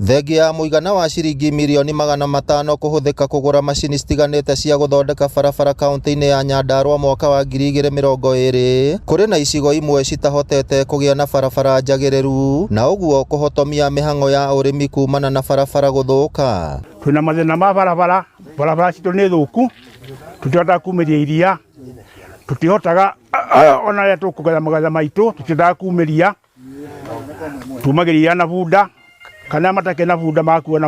Thengia ya muigana wa ciringi milioni 500 kuhuthika kugura macini citiganite cia guthondeka barabara kaunti-ini ya Nyandarua mwaka wa 2020 kuri na icigo imwe citahotete kugia na barabara njagiriru na uguo kuhotomia mihango ya urimi kumana na barabara guthuka. Twina mathina ma barabara citu ni thuku, tutihota kumiria iria, tutihotaga ona ria tukugetha magetha maitu, tutihota kumiria, tumagiria na bunda kana matake na bunda makuwa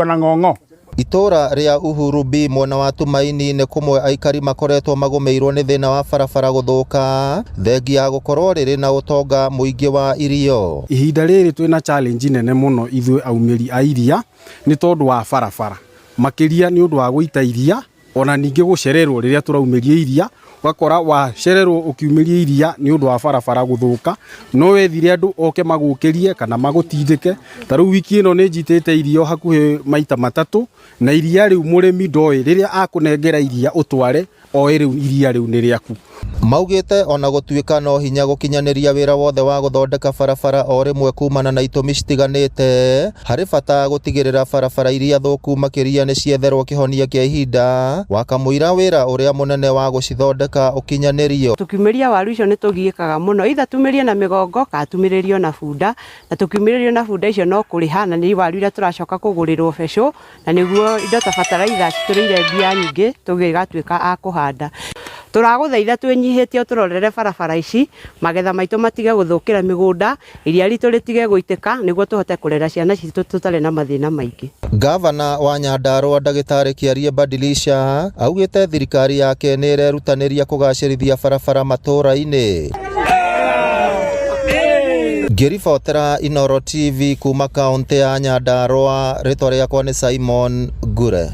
na ng'ong'o. Itora ria Uhuru B mwena wa Tumaini ne kumwe aikari makoretwo magumeirwo ni thina wa barabara guthuka thengia ya gukorwo riri na utonga muingi wa irio. Ihinda riri twina challenge nene muno ithuĩ aumĩri a iria ni tondu wa barabara makiria ni undu wa guita iria ona ningi gucererwo riria turaumiria iria wakora wacererwo ukiumiria iria ni undu wa barabara guthuka no wethire andu oke magukirie kana magutindike. Taru wiki ino ni njitite irio hakuhe maita matatu na iria riu murimi ndoi riria akunengera iria utware o iria riu ni riaku. Maugite ona gutuika no hinya gukinyaniria wira wothe wa guthondeka barabara o rimwe kumana na itumi citiganite hari bata gutigirira barabara iria thuku makiria ni cietherwo kihonia kia ihinda wakamuira wira uria munene wa gucithondeka ukinyanirio. Tukiumiria waru icio ni tugiikaga muno itha tumirie na migongo ka tumiririo na bunda na tukiumiririo na bunda icio no kuriha na ni waru iria turacoka kugurirwo besho na niguo indo ta bataraitha citurire mbia nyingi tugigatuika a kuhanda. Turaguthaitha twinyihitie turorere barabara ici magetha maitu matige guthukira migunda iria ritu ritige guitika niguo tuhote kurera ciana citu tutare na mathina maingi. Gavana wa Nyandarua Ndagĩtarĩ Kĩarie Badilisha augite thirikari yake ni irerutaniria kugacirithia barabara matura-ini. Ngiribotera Inooro TV kuma kaunti ya Nyandarua, ritwa riakwa ni Simon Ngure.